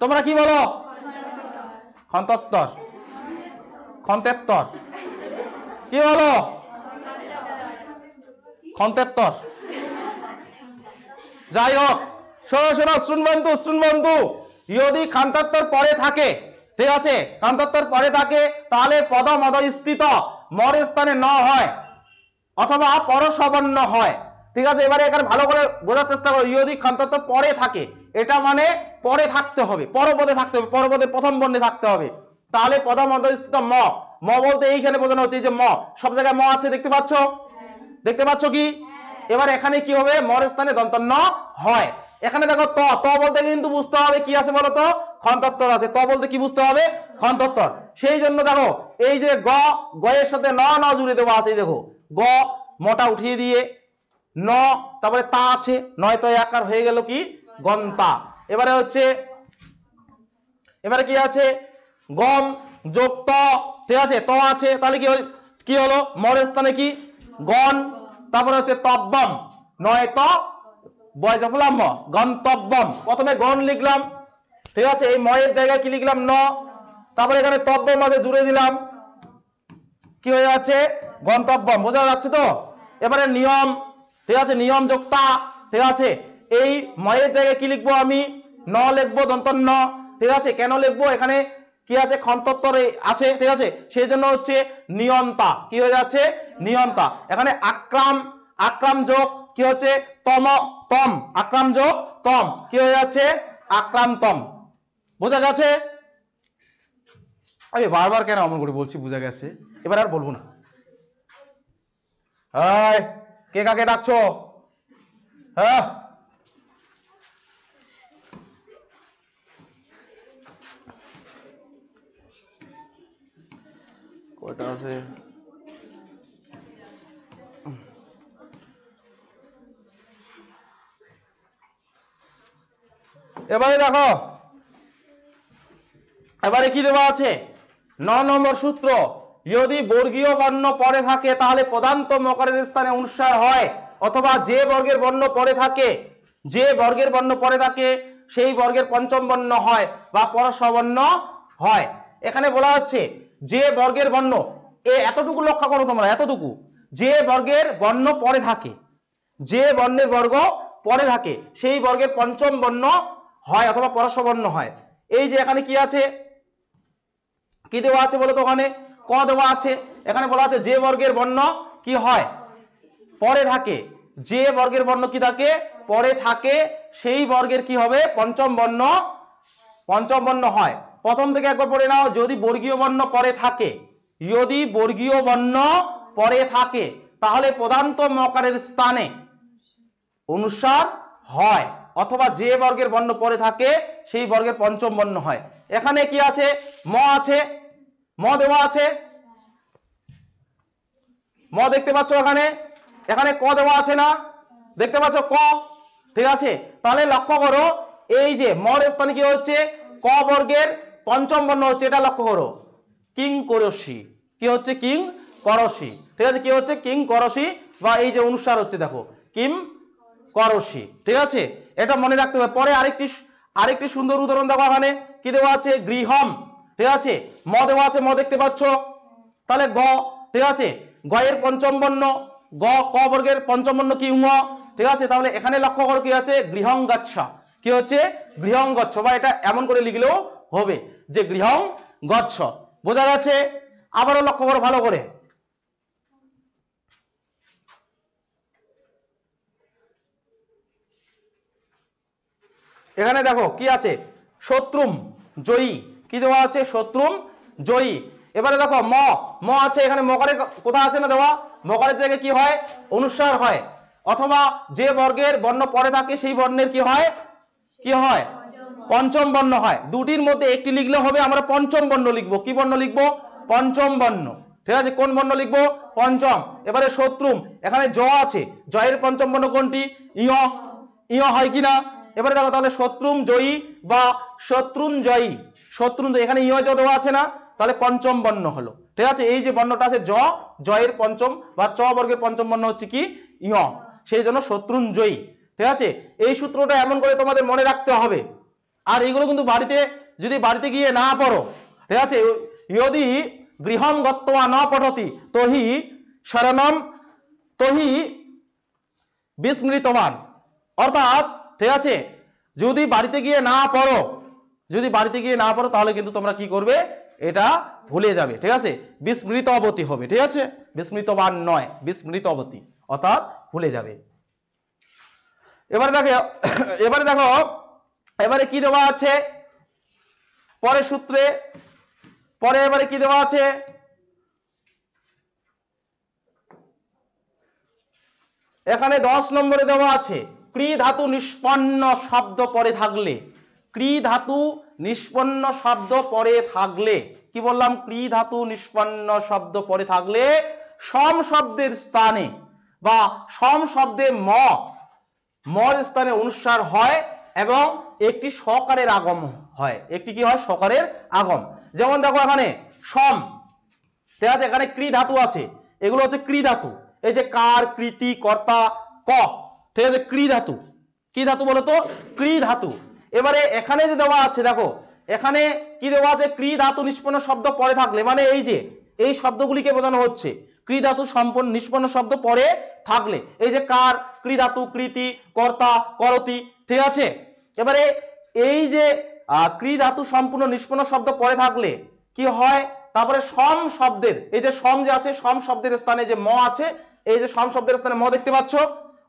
তোমরা কি বলো? খন্তত্তর, খন্তেত্তর, কি বলো? খন্তেত্তর। যাই হোক, শোনো শোনো শুনবন্ধু, যদি খান্তাত্তর পরে থাকে, ঠিক আছে, খান্তাত্তর পরে থাকে, তাহলে পদমদস্থিত মর স্থানে ন হয় অথবা পরসবর্ণ হয়। ঠিক আছে, এবারে এখানে ভালো করে বোঝার চেষ্টা করো। যদি খান্তাত্তর পরে থাকে, এটা মানে পরে থাকতে হবে, পরপদে থাকতে হবে, পরপদের প্রথম বর্ণে থাকতে হবে। তাহলে পদমদস্থিত ম, ম বলতে এইখানে বোঝানো হচ্ছে যে ম, সব জায়গায় ম আছে, দেখতে পাচ্ছ? দেখতে পাচ্ছ কি? এবার এখানে কি হবে? মর স্থানে দন্ত ন হয়। এখানে দেখো ত, ত বলতে কিন্তু বুঝতে হবে কি আছে বলো তো? খন্তত্তর আছে। ত বলতে কি বুঝতে হবে? খন্তত্তর। সেই জন্য দেখো এই যে গ, গ এর সাথে ন ন জুড়ে দেওয়া আছে, দেখো গ, মটা উঠিয়ে দিয়ে ন, তারপরে তা আছে, নয় তো আকার হয়ে গেল কি? গন্তা। এবারে হচ্ছে, এবারে কি আছে? গম যোগ ত, ঠিক আছে, ত আছে, তাহলে কি হলো? মর স্থানে কি? গণ, তারপরে হচ্ছে তব্বম, নয় তো বয়জফলাম গন্তব্যম, প্রথমে গণ লিখলাম, ঠিক আছে, এই ময়ের জায়গায় কি লিখলাম? ন, তারপরে এখানে তব্বম মাঝে জুড়ে দিলাম, কি হয়ে যাচ্ছে? গন্তব্যম। বোঝা যাচ্ছে তো? এবারে নিয়ম, ঠিক আছে, নিয়ম যোক্তা, ঠিক আছে, এই ময়ের জায়গায় কি লিখবো? আমি ন লিখবো, দন্ত ন, ঠিক আছে। কেন লিখবো? এখানে কি আছে? খন্তত্তর আছে, ঠিক আছে, সেই জন্য হচ্ছে নিয়ন্তা, কি হয়ে যাচ্ছে? নিয়ন্তা। এখানে আক্রাম, আক্রাম যোগ কি হচ্ছে? তম, তম, আক্রাম যোগ তম, কি হয়ে যাচ্ছে? আক্রান্তম। বোঝা গেছে? আমি বারবার কেন অমন করে বলছি? বুঝা গেছে, এবার আর বলবো না। কে কাকে ডাকছো? হ্যাঁ, কয়টা আছে? এবারে দেখো, এবারে কি দেওয়া আছে? 9 নম্বর সূত্র, যদি বর্গীয় বর্ণ পরে থাকে তাহলে পদান্ত মকরের স্থানে অনুস্বার হয়, অথবা যে বর্গের বর্ণ পরে থাকে, যে বর্গের বর্ণ পরে থাকে সেই বর্গের পঞ্চম বর্ণ হয় বা পরসবর্ণ হয়। এখানে বলা হচ্ছে যে বর্গের বর্ণ, এতটুকু লক্ষ্য করো তোমরা, এতটুকু, যে বর্গের বর্ণ পরে থাকে, যে বর্ণের বর্গ পরে থাকে সেই বর্গের পঞ্চম বর্ণ হয় অথবা পরসবর্ণ হয়। এই যে এখানে কি আছে? কি দেওয়া আছে বলো তো? ওখানে ক দেওয়া আছে। এখানে বলা আছে যে বর্গের বর্ণ কি হয়? পরে থাকে। যে বর্গের বর্ণ কি থাকে? পরে থাকে, সেই বর্গের কি হবে? পঞ্চম বর্ণ, পঞ্চম বর্ণ হয়। প্রথম থেকে একবার পড়ে নাও, যদি বর্গীয় বর্ণ পরে থাকে, যদি বর্গীয় বর্ণ পরে থাকে তাহলে পদান্ত মকারের স্থানে অনুস্বার হয়, অথবা যে বর্গের বর্ণ পরে থাকে সেই বর্গের পঞ্চম বর্ণ হয়। এখানে কি আছে? ম আছে, ম দেওয়া আছে, ম দেখতে পাচ্ছ এখানে, এখানে ক দেওয়া আছে না? দেখতে পাচ্ছ ক, ঠিক আছে। তাহলে লক্ষ্য করো, এই যে মর স্থানে কি হচ্ছে? ক বর্গের পঞ্চম বর্ণ হচ্ছে, এটা লক্ষ্য করো, কিং করসি, কি হচ্ছে? কিং করসি, ঠিক আছে, কি হচ্ছে? কিং করসি, বা এই যে অনুসার হচ্ছে দেখো কিম করসি, ঠিক আছে, এটা মনে রাখতে হবে। পরে আরেকটি সুন্দর উদাহরণ দেখো, এখানে কি দেওয়া আছে? গৃহম, ঠিক আছে, ম দেওয়া আছে, ম দেখতে পাচ্ছ, তাহলে গ, ঠিক আছে, গ এর পঞ্চম বর্ণ, গ, ক বর্গের পঞ্চম বর্ণ কি? ঙ, ঠিক আছে। তাহলে এখানে লক্ষ্য করো কি আছে? গৃহং গচ্ছ, কি হচ্ছে? গৃহং গচ্ছ, বা এটা এমন করে লিখলেও হবে যে গৃহং গচ্ছ। বোঝা গেছে? আবারও লক্ষ্য করো ভালো করে, এখানে দেখো কি আছে? শত্রুম জয়ী, কি দেওয়া আছে? শত্রুম জয়ী। এবারে দেখো ম, ম আছে, এখানে মকরের কোথা আছে না দেওয়া? মকরের জায়গায় কি হয়? অনুস্বার হয়, অথবা যে বর্গের বর্ণ পরে থাকে সেই বর্ণের কি হয়? কি হয়? পঞ্চম বর্ণ হয়। দুটির মধ্যে একটি লিখলে হবে, আমরা পঞ্চম বর্ণ লিখবো। কি বর্ণ লিখবো? পঞ্চম বর্ণ, ঠিক আছে। কোন বর্ণ লিখবো? পঞ্চম। এবারে শত্রুম, এখানে জ আছে, জয়ের পঞ্চম বর্ণ কোনটি? ইয়, ইয় হয় কিনা? এবারে দেখো, তাহলে শত্রুম জয়ী বা শত্রুঞ্জয়ী, শত্রুঞ্জয়ী, এখানে ইয় জ দেওয়া আছে না? তাহলে পঞ্চম বর্ণ হলো, ঠিক আছে। এই যে বর্ণটা আছে জ, জয়ের পঞ্চম বা চ বর্গের পঞ্চম বর্ণ হচ্ছে কি? ইয়, সেই জন্য শত্রুঞ্জয়ী। ঠিক আছে, এই সূত্রটা এমন করে তোমাদের মনে রাখতে হবে। আর এইগুলো কিন্তু যদি বাড়িতে গিয়ে না পড়ো, ঠিক আছে, যদি গৃহম গত্বা ন পঠতি তহি শরণম তহি বিস্মৃতবান, অর্থাৎ ঠিক আছে, যদি বাড়িতে গিয়ে না পড়ো তাহলে কিন্তু তোমরা কি করবে, এটা ভুলে যাবে। ঠিক আছে, বিস্মৃতবতী হবে। ঠিক আছে, বিস্মৃতবান নয়, বিস্মৃতবতী, অর্থাৎ ভুলে যাবে। এবারে দেখো এবারে কি দেওয়া আছে পরের সূত্রে, এবারে কি দেওয়া আছে, এখানে 10 নম্বরে দেওয়া আছে ক্রি ধাতু নিষ্পন্ন শব্দ পরে থাকলে, ক্রি ধাতু নিষ্পন্ন শব্দ পরে থাকলে, কি বললাম, ক্রি ধাতু নিষ্পন্ন শব্দ পরে থাকলে সম শব্দের স্থানে বা সম শব্দে মর স্থানে অনুস্বার হয় এবং একটি সকারের আগম হয়। একটি কি হয়, সকারের আগম। যেমন দেখো এখানে সম, ঠিক আছে, এখানে ক্রি ধাতু আছে, এগুলো হচ্ছে ক্রি ধাতু। এই যে কার, কৃতি, কর্তা, ক, ঠিক আছে, ক্রি ধাতু। কি ধাতু বলতো, ক্রি ধাতু। এবারে এখানে যে দেওয়া আছে, দেখো এখানে কি দেওয়া আছে, ক্রি ধাতু নিষ্পন্ন শব্দ পরে থাকলে, মানে এই যে এই শব্দগুলিকে বোঝানো হচ্ছে, ক্রি ধাতু সম্পন্ন নিষ্পন্ন শব্দ পরে থাকলে, এই যে কার, ক্রি ধাতু, কৃতি, কর্তা, করতি। ঠিক আছে, এবারে এই যে ক্রি ধাতু সম্পূর্ণ নিষ্পন্ন শব্দ পরে থাকলে কি হয়, তারপরে সম শব্দের, এই যে সম যে আছে, সম শব্দের স্থানে যে ম আছে, এই যে সম শব্দের স্থানে ম দেখতে পাচ্ছ,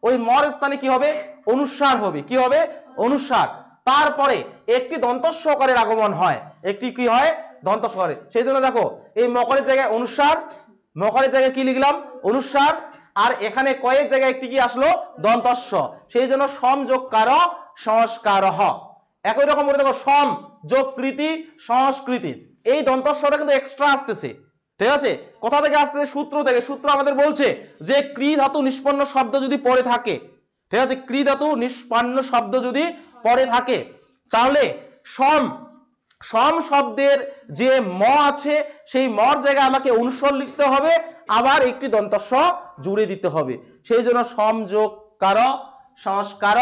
ওই মর স্থানে কি হবে, অনুস্বার হবে। কি হবে, অনুস্বার। তারপরে একটি দন্তস্ব সকারের আগমন হয়, একটি কি হয়, দন্ত সকারে। সেই জন্য দেখো এই মকরের জায়গায় অনুস্বার, মকরের জায়গায় কি লিখলাম, অনুস্বার, আর এখানে কয়েক জায়গায় একটি কি আসলো, দন্তস্ব। সেই জন্য সম যোগ কার সংস্কার। একই রকম করে দেখো সম যোগ কৃতি সংস্কৃতি, এই দন্তস্বটা কিন্তু এক্সট্রা আসতেছে। ঠিক আছে, কোথা থেকে আসতেছে, সূত্র থেকে। সূত্র আমাদের বলছে যে ক্রি ধাতু নিষ্পন্ন শব্দ যদি পরে থাকে, ঠিক আছে, ক্রি ধাতু নিষ্পন্ন শব্দ যদি পরে থাকে, তাহলে সম শব্দের যে ম আছে সেই মর জায়গায় আমাকে অনুস্বর লিখতে হবে, আবার একটি দন্তস্ব জুড়ে দিতে হবে। সেই জন্য সংযোগ কার সংস্কার,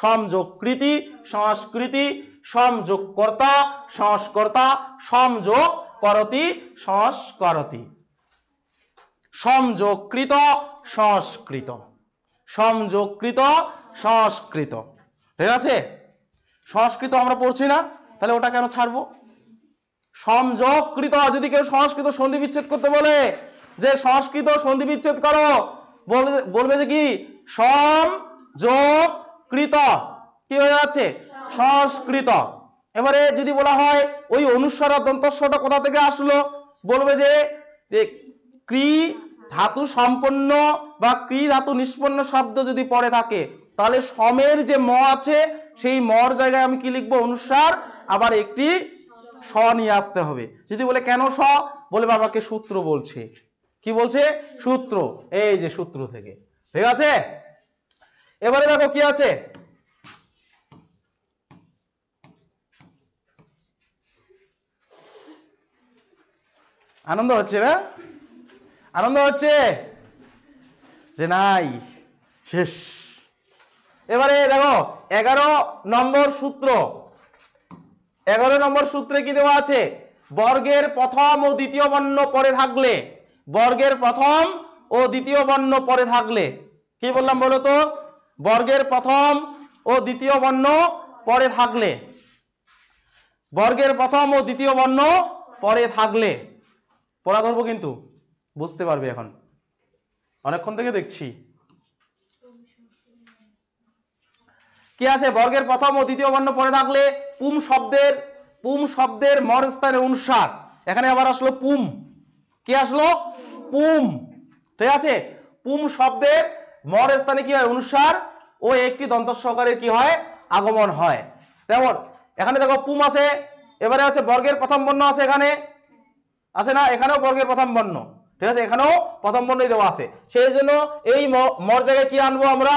সংযোগ কৃতি সংস্কৃতি, সংযোগ কর্তা সংস্কর্তা, সংযোগ করতি সংস্করতি, সংযোগকৃত সংস্কৃত, সংযোগকৃত সংস্কৃত। ঠিক আছে, সংস্কৃত আমরা পড়ছি না, তাহলে ওটা কেন ছাড়বো। সংযোগকৃত, যদি কেউ সংস্কৃত সন্ধি বিচ্ছেদ করতে বলে যে সংস্কৃত সন্ধি বিচ্ছেদ করো, বলবে যে কি, সংযোগকৃত, কি হয়ে যাচ্ছে, সংস্কৃত। এবারে যদি বলা হয় ওই অনুস্বার আর দন্তস্বটা কোথা থেকে আসলো, বলবে যে ক্রি ধাতু সম্পন্ন বা ক্রি ধাতু নিষ্পন্ন শব্দ যদি পড়ে থাকে, তাহলে সমের যে ম আছে সেই মর জায়গায় আমি কি লিখবো, অনুস্বার, আবার একটি স নিয়ে আসতে হবে। যদি বলে কেন স, বলে বাবাকে সূত্র বলছে। কি বলছে, সূত্র, এই যে সূত্র থেকে। ঠিক আছে, এবারে দেখো কি আছে, আনন্দ হচ্ছে না, আনন্দ হচ্ছে যে নাই, শেষ। এবারে দেখো 11 নম্বর সূত্র, 11 নম্বর সূত্রে কি দেওয়া আছে, বর্গের প্রথম ও দ্বিতীয় বর্ণ পরে থাকলে, বর্গের প্রথম ও দ্বিতীয় বর্ণ পরে থাকলে, কি বললাম বলো তো, বর্গের প্রথম ও দ্বিতীয় বর্ণ পরে থাকলে, বর্গের প্রথম ও দ্বিতীয় বর্ণ পরে থাকলে, পড়া ধরবো কিন্তু বুঝতে পারবে, এখন অনেকক্ষণ থেকে দেখছি। কি আছে, বর্গের প্রথম ও দ্বিতীয় বর্ণ পরে থাকলে পুম শব্দের মর স্থানে অনুস্বার। এখানে আবার আসলো পুম, কি আসলো, পুম। ঠিক আছে, পুম শব্দের মর স্থানে কি হয়, অনুস্বার, ও একটি দন্তস্ব সহকারে কি হয়, আগমন হয়। তেমন এখানে দেখো পুম আছে, এবারে আছে বর্গের প্রথম বর্ণ আছে, এখানে আছে না, এখানেও বর্গের প্রথম বর্ণ। ঠিক আছে, এখানেও প্রথম বর্ণই দেওয়া আছে। সেই জন্য এই মর জায়গায় কি আনবো আমরা,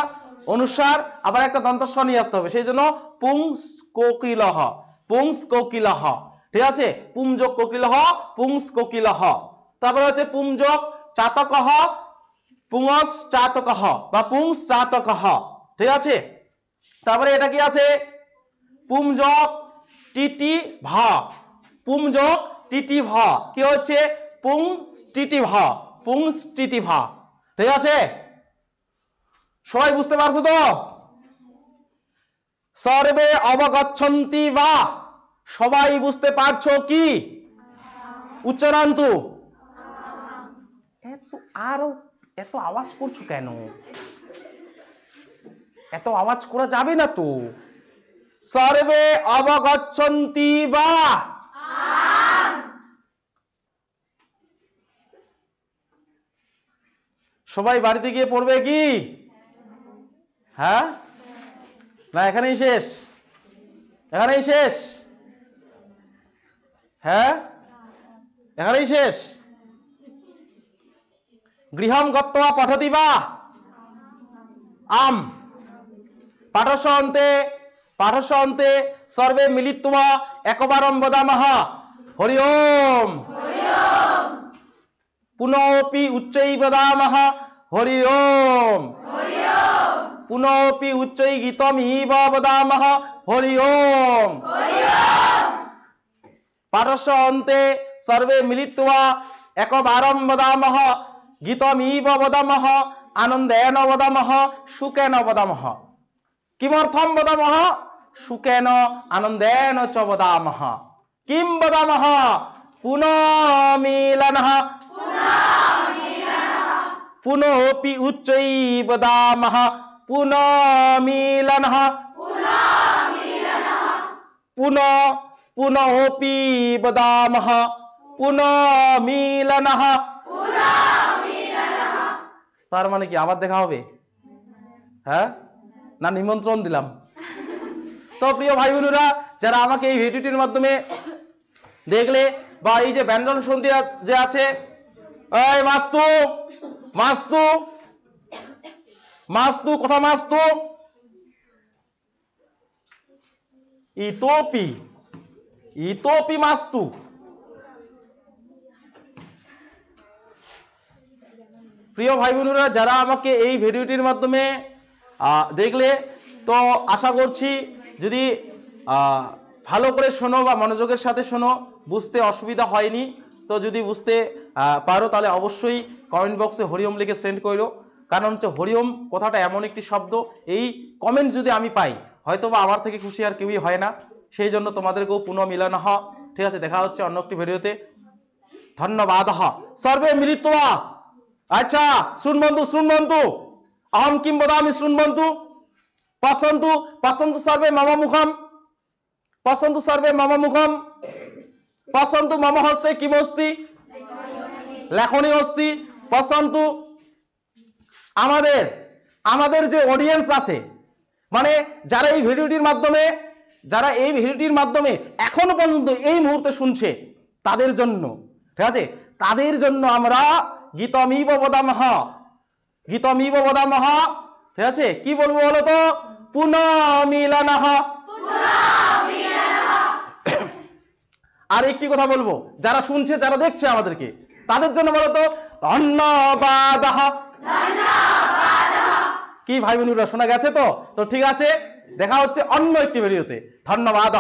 অনুস্বার, আবার একটা দন্তস্ব নিয়ে আসতে হবে। সেই জন্য পুংস কোকিলহ, পুংস কোকিলহ। ঠিক আছে, পুংযোগ কোকিলহ, পুংস কোকিলহ। তারপরে হচ্ছে পুংযোগ চাতকহ, পুংশ্চাতকঃ বা পুংশ্চাতকঃ, ঠিক আছে। তারপরে এটা কি আছে, পুংযোগ টিটি ভা, পুংযোগ টিটি ভা, কি হচ্ছে পুংস্টিটি ভা, পুংস্টিটি ভা, ঠিক আছে। সবাই বুঝতে পারছো তো? সর্বে অবগচ্ছন্তি বা, সবাই বুঝতে পারছো কি? উচ্চারণতু আরো এত আওয়াজ করছো কেন? এত আওয়াজ করা যাবে না তো। সর্বে অবগচ্ছন্তি বা, সবাই বাড়িতে গিয়ে পড়বে কি? হ্যাঁ না এখানেই শেষ? এখানেই শেষ? হ্যাঁ এখানেই শেষ? গৃহম গত্বা পঠতি বা, আম পাঠস্য অন্তে, পাঠস্য অন্তে সর্বে মিলিত্বা একবারম বদামহ হরি ওম, পুনঃপি উচ্চৈ বদামহ হরি ওম, পুনঃপি উচ্চৈ গীতম ইব বদামহ হরি ওম। পাঠস্য অন্তে সর্বে মিলিত্বা একবারম বদামহ গীতম ইব বদামহ আনন্দেন বদামহ সুখেন বদামহ। কিমर्थम বদামহ? সুখেন আনন্দেন চ বদামহ। কিম বদামহ? পুনঃমিলনঃ, পুনঃপি উচ্চৈ বদামহ পুনঃমিলনঃ, পুনঃপি বদামহ পুনঃমিলনঃ। তার মানে কি আবার দেখা হবে? হ্যাঁ না নিমন্ত্রণ দিলাম? তো প্রিয় ভাই বোনেরা, যারা আমাকে এই ভিডিওটির মাধ্যমে দেখলে বা এই যে ব্যঞ্জন সন্ধি যে আছে, এই মাস্তু মাস্তু মাস্তু, কথা মাস্তু, ইতোপি ইতোপি মাস্তু। প্রিয় ভাই বোনেরা, যারা আমাকে এই ভিডিওটির মাধ্যমে দেখলে, তো আশা করছি যদি ভালো করে শোনো বা মনোযোগের সাথে শোনো, বুঝতে অসুবিধা হয়নি, তো যদি বুঝতে পারো তাহলে অবশ্যই কমেন্ট বক্সে হরিওম লিখে সেন্ড করো। কারণ হচ্ছে হরিওম কথাটা এমন একটি শব্দ, এই কমেন্ট যদি আমি পাই হয়তো বা আমার থেকে খুশি আর কেউই হয় না। সেই জন্য তোমাদেরকেও পুনঃমিলন হ, ঠিক আছে। দেখা হচ্ছে অন্য একটি ভিডিওতে। ধন্যবাদ। সর্বে মিলিত্বা, আচ্ছা শুন বন্ধু, শুন বন্ধু, अहम किं वदामि शृण्वन्तु, पश्यन्तु पश्यन्तु सर्वे मम मुखम, पश्यन्तु सर्वे मम मुखम, पश्यन्तु मम हस्ते किम् अस्ति, লেখনী अस्ति, पश्यन्तु। আমাদের যে অডিয়েন্স আছে, মানে যারা এই ভিডিওটির মাধ্যমে এখনো পর্যন্ত এই মুহূর্তে শুনছে, তাদের জন্য, ঠিক আছে, তাদের জন্য আমরা গীতমিব বদামহ, গীতমিব বদামহ, ঠিক আছে। কি বলবো বলো তো? পুনঃমিলনঃ। আর একটি কথা বলবো, যারা শুনছে, যারা দেখছে আমাদেরকে, তাদের জন্য বলো তো ধন্যবাদ। কি ভাই বোনেরা, শোনা গেছে তো? তো ঠিক আছে, দেখা হচ্ছে অন্য একটি ভিডিওতে। ধন্যবাদ।